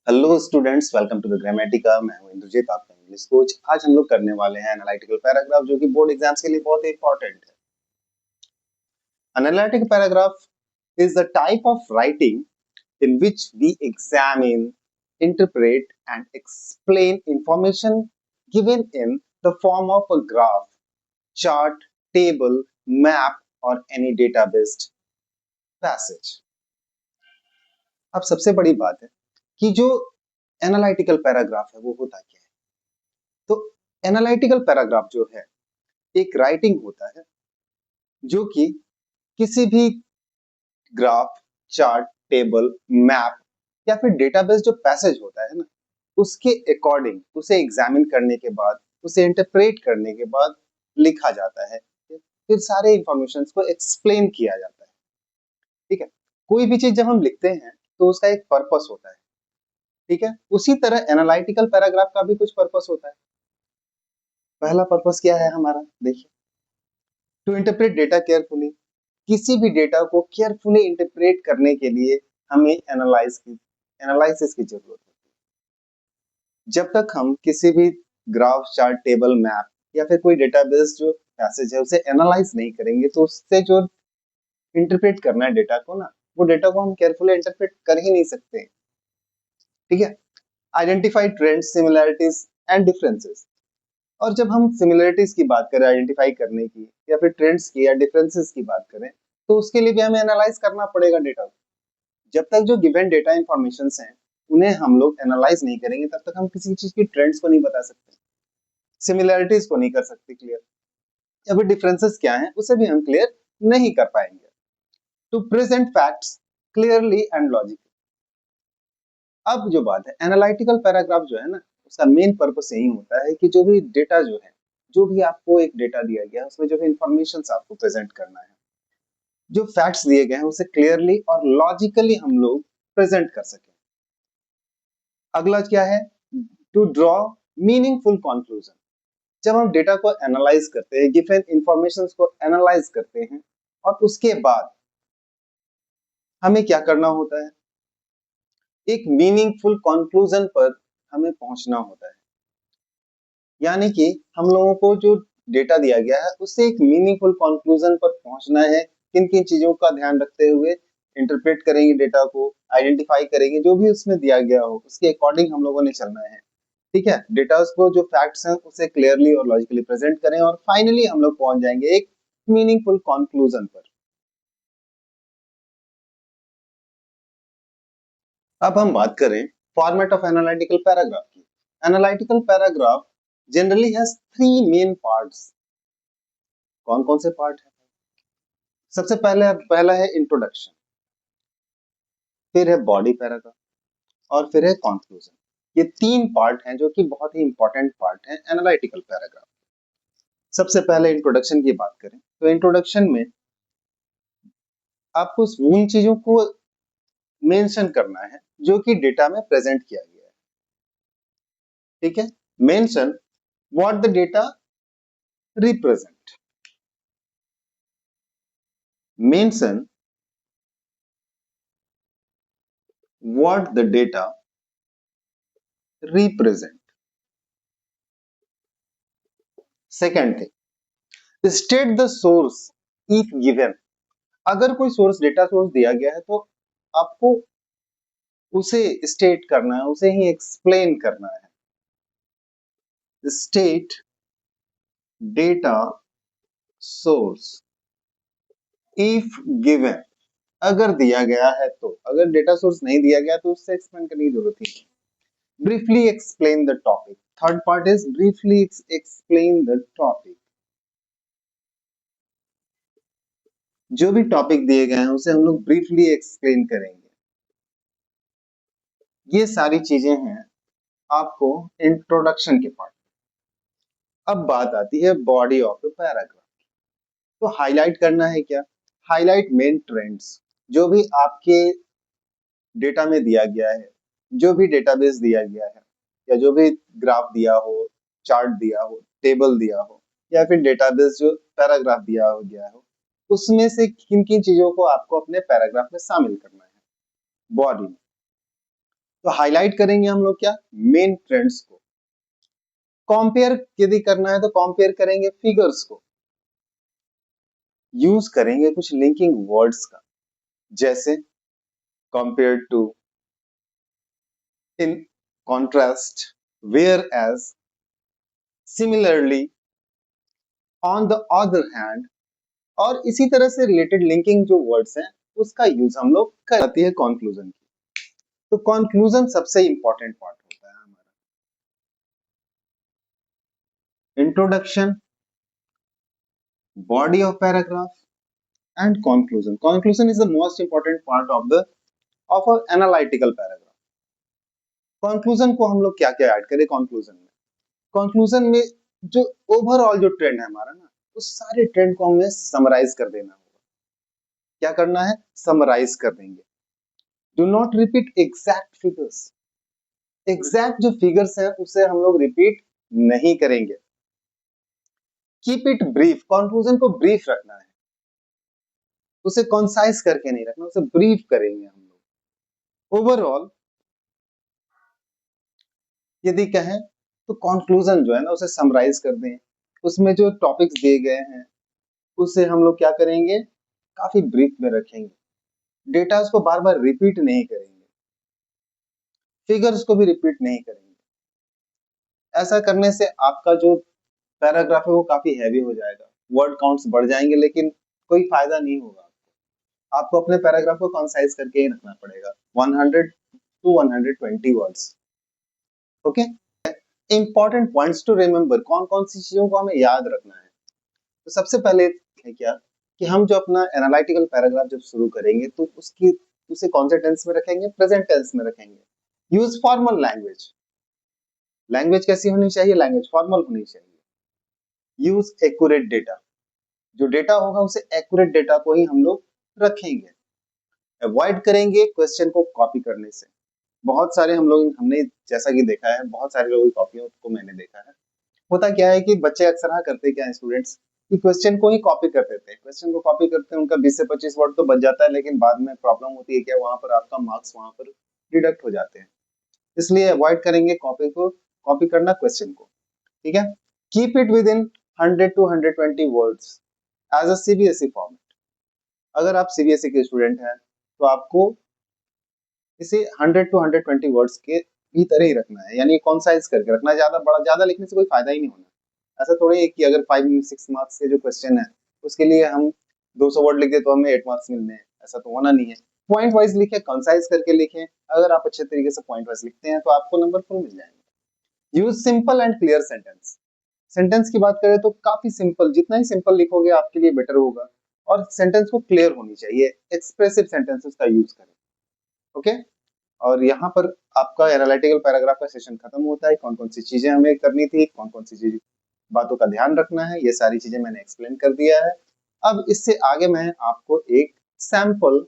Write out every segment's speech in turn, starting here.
Hello students, welcome to the Grammatica. मैं हूं इंद्रजीत, आपका इंग्लिश कोच। आज हम लोग करने वाले हैं एनालिटिकल पैराग्राफ, जो कि बोर्ड एग्जाम्स के लिए बहुत ही इंपॉर्टेंट है। Analytical paragraph is the type of writing in which we examine, interpret, and explain information given in the form of a graph, chart, table, map, or any data-based passage. अब सबसे बड़ी बात है कि जो एनालिटिकल पैराग्राफ है वो होता क्या है। तो एनालिटिकल पैराग्राफ जो है एक राइटिंग होता है जो कि किसी भी ग्राफ, चार्ट, टेबल, मैप या फिर डेटाबेस जो पैसेज होता है ना, उसके अकॉर्डिंग उसे एग्जामिन करने के बाद, उसे इंटरप्रेट करने के बाद लिखा जाता है। फिर सारे इंफॉर्मेशन को एक्सप्लेन किया जाता है। ठीक है, कोई भी चीज जब हम लिखते हैं तो उसका एक पर्पस होता है। ठीक है, उसी तरह एनालिटिकल पैराग्राफ का भी कुछ पर्पस होता है। पहला पर्पस क्या है हमारा, देखिए, टू इंटरप्रेट डेटा केयरफुली। किसी भी डेटा को केयरफुली इंटरप्रेट करने के लिए हमें एनालिसिस की जरूरत होती है। जब तक हम किसी भी ग्राफ, चार्ट, टेबल, मैप या फिर कोई डेटाबेस जो पैसेज है उसे एनालाइज नहीं करेंगे तो उससे जो इंटरप्रेट करना है डेटा को ना, वो डेटा को हम केयरफुली इंटरप्रेट कर ही नहीं सकते। ठीक है, identify trends, similarities and differences. और जब हम सिमिलरिटीज की बात करें आइडेंटिफाई करने की, या फिर ट्रेंड्स की या डिफरेंसेस की बात करें, तो उसके लिए भी हमें एनालाइज करना पड़ेगा डेटा को। जब तक जो गिवन डेटा इंफॉर्मेशन हैं उन्हें हम लोग एनालाइज नहीं करेंगे तब तक हम किसी चीज की ट्रेंड्स को नहीं बता सकते, सिमिलरिटीज को नहीं कर सकते क्लियर, या फिर डिफरेंसेस क्या है उसे भी हम क्लियर नहीं कर पाएंगे। To present facts clearly and logically. अब जो बात है, एनालिटिकल पैराग्राफ जो है ना, उसका मेन पर्पस यही होता है कि जो भी डेटा जो है, जो भी आपको एक डेटा दिया गया है उसमें जो भी इंफॉर्मेशन आपको प्रेजेंट करना है, जो फैक्ट्स दिए गए हैं उसे क्लियरली और लॉजिकली हम लोग प्रेजेंट कर सकें। अगला क्या है, टू ड्रॉ मीनिंगफुल कंक्लूजन। जब हम डेटा को एनालाइज करते हैं, गिवन इंफॉर्मेशन को एनालाइज करते हैं, और उसके बाद हमें क्या करना होता है, एक मीनिंगफुल कंक्लूजन पर हमें पहुंचना होता है। यानी कि हम लोगों को जो डेटा दिया गया है उससे एक मीनिंगफुल कंक्लूजन पर पहुंचना है। किन किन चीजों का ध्यान रखते हुए इंटरप्रेट करेंगे डेटा को, आइडेंटिफाई करेंगे, जो भी उसमें दिया गया हो उसके अकॉर्डिंग हम लोगों ने चलना है। ठीक है, डेटा को जो फैक्ट्स हैं उसे क्लियरली और लॉजिकली प्रेजेंट करें, और फाइनली हम लोग पहुंच जाएंगे एक मीनिंगफुल कंक्लूजन पर। अब हम बात करें फॉर्मेट ऑफ एनालिटिकल पैराग्राफ की। Analytical paragraph generally has three main parts. कौन कौन से पार्ट है? सबसे पहला है इंट्रोडक्शन, फिर है बॉडी पैराग्राफ, और फिर है कंक्लूजन। ये तीन पार्ट हैं जो कि बहुत ही इंपॉर्टेंट पार्ट हैं एनालिटिकल पैराग्राफ। सबसे पहले इंट्रोडक्शन की बात करें तो इंट्रोडक्शन में आपको उन चीजों को मेंशन करना है जो कि डेटा में प्रेजेंट किया गया है। ठीक है, mention what the data represent. Mention what the data represent. Second thing, state the source if given. अगर कोई सोर्स, डेटा सोर्स दिया गया है तो आपको उसे स्टेट करना है, उसे ही एक्सप्लेन करना है। State data source if given. अगर दिया गया है तो, अगर डेटा सोर्स नहीं दिया गया तो उससे एक्सप्लेन करने की जरूरत ही नहीं। Briefly explain the topic. Third part is briefly explain the topic. जो भी टॉपिक दिए गए हैं उसे हम लोग ब्रीफली एक्सप्लेन करेंगे। ये सारी चीजें हैं आपको इंट्रोडक्शन के पार्ट। अब बात आती है बॉडी ऑफ द पैराग्राफ। तो हाईलाइट करना है क्या? हाईलाइट मेन ट्रेंड्स, जो भी आपके डेटा में दिया गया है, जो भी डेटाबेस दिया गया है, या जो भी ग्राफ दिया हो, चार्ट दिया हो, टेबल दिया हो, या फिर डेटाबेस जो पैराग्राफ दिया हो गया हो, उसमें से किन किन चीजों को आपको अपने पैराग्राफ में शामिल करना है बॉडी में। तो हाईलाइट करेंगे हम लोग क्या, मेन ट्रेंड्स को। कंपेयर यदि करना है तो कंपेयर करेंगे फिगर्स को, यूज करेंगे कुछ लिंकिंग वर्ड्स का, जैसे compare to, in contrast, whereas, similarly, on the other hand, और इसी तरह से रिलेटेड लिंकिंग जो वर्ड्स हैं उसका यूज हम लोग करती है कंक्लूजन की। तो कंक्लूजन सबसे इंपॉर्टेंट पार्ट होता है हमारा। Introduction, body of paragraph and conclusion. Conclusion is the most important part of a analytical paragraph. Conclusion को हम लोग क्या क्या ऐड करें कंक्लूजन में? कंक्लूजन में जो ओवरऑल जो ट्रेंड है हमारा ना, उस सारे ट्रेंड को हमें समराइज कर देना होगा। क्या करना है? समराइज कर देंगे। Do not repeat exact figures. Exact जो फिगर्स हैं उसे हम लोग रिपीट नहीं करेंगे। Keep it brief. कंक्लूजन को ब्रीफ रखना है, उसे कॉन्साइज करके नहीं रखना, उसे ब्रीफ करेंगे हम लोग। ओवरऑल यदि कहें तो कंक्लूजन जो है ना उसे समराइज कर दें, उसमें जो टॉपिक्स दिए गए हैं उसे हम लोग क्या करेंगे, काफी ब्रीफ में रखेंगे। डेटा को बार बार रिपीट नहीं करेंगे, फिगर्स को भी रिपीट नहीं करेंगे। ऐसा करने से आपका जो पैराग्राफ है वो काफी हैवी हो जाएगा, वर्ड काउंट्स बढ़ जाएंगे, लेकिन कोई फायदा नहीं होगा। आपको अपने पैराग्राफ को कंसाइज करके ही रखना पड़ेगा, 100 to 120 words. Okay, important points to remember, कौन कौन सी चीजों को हमें याद रखना है। तो सबसे पहले है क्या कि हम जो अपना एनालिटिकल पैराग्राफ जब शुरू करेंगे तो उसे कौन से टेंस में रखेंगे? प्रेजेंट टेंस में रखेंगे। Use formal language. लैंग्वेज कैसी होनी चाहिए? लैंग्वेज फॉर्मल होनी चाहिए। Use accurate data. जो डेटा होगा उसे एक्यूरेट डेटा को ही हम लोग रखेंगे। अवॉइड करेंगे क्वेश्चन को कॉपी करने से। बहुत सारे हमने जैसा कि देखा है, बहुत सारे लोगों की कॉपियों को मैंने देखा है। होता क्या है कि बच्चे अक्सर हाँ करते क्या है स्टूडेंट्स, कि क्वेश्चन को ही कॉपी कर देते हैं। क्वेश्चन को कॉपी करते हैं, उनका 20 से 25 वर्ड तो बच जाता है, लेकिन बाद में प्रॉब्लम होती है क्या, वहां पर आपका मार्क्स वहां पर डिडक्ट हो जाते हैं। इसलिए अवॉइड करेंगे कॉपी करना क्वेश्चन को। ठीक है, keep it within 100 to 120 words as a CBSE format. अगर आप सीबीएसई के स्टूडेंट हैं तो आपको इसे 100 टू 120 वर्ड्स के भीतर ही रखना है, यानी कॉन्साइज करके रखना है। ज्यादा लिखने से कोई फायदा ही नहीं होना। ऐसा थोड़ी है कि अगर 5-6 मार्क्स के जो क्वेश्चन है उसके लिए हम 200 वर्ड लिख दे तो हमें 8 मार्क्स मिलने हैं, ऐसा तो होना नहीं है। पॉइंट वाइज लिखे, कंसाइज करके लिखें। अगर आप अच्छे तरीके से पॉइंट वाइज लिखते हैं तो आपको नंबर फुल मिल जाएंगे। Use simple and clear sentence. Sentence की बात करें तो काफी सिंपल, जितना ही सिंपल लिखोगे आपके लिए बेटर होगा। और सेंटेंस को क्लियर होनी चाहिए, एक्सप्रेसिव सेंटेंसेस का यूज करें। ओके, और यहाँ पर आपका एनालिटिकल पैराग्राफ का सेशन खत्म होता है। कौन कौन सी चीजें हमें करनी थी, कौन कौन सी चीज बातों का ध्यान रखना है, ये सारी चीजें मैंने एक्सप्लेन कर दिया है। अब इससे आगे मैं आपको एक सैंपल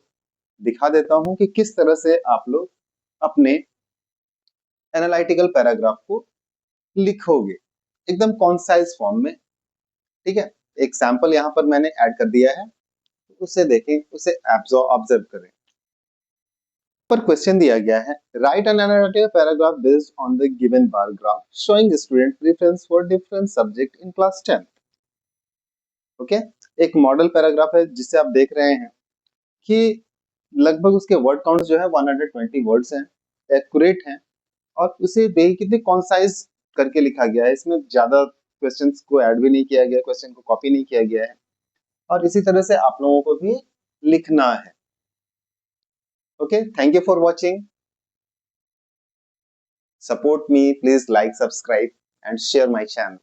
दिखा देता हूं कि किस तरह से आप लोग अपने एनालिटिकल पैराग्राफ को लिखोगे एकदम कॉन्साइज फॉर्म में। ठीक है, एक सैंपल यहाँ पर मैंने ऐड कर दिया है, उसे देखें, उसे ऑब्जर्व करें। पर क्वेश्चन दिया गया है, right an analytical paragraph based on the given bar graph showing student preference for different subject in class 10। Okay, एक मॉडल पैराग्राफ है जिसे आप देख रहे हैं कि लगभग उसके वर्ड काउंट जो है 120 वर्ड्स हैं, एक्यूरेट हैं, और उसे देखिए कितने कॉन्साइज करके लिखा गया है। इसमें ज्यादा क्वेश्चंस को ऐड भी नहीं किया गया, क्वेश्चन को कॉपी नहीं किया गया है, और इसी तरह से आप लोगों को भी लिखना है। Okay, thank you for watching. Support me, please like, subscribe and share my channel.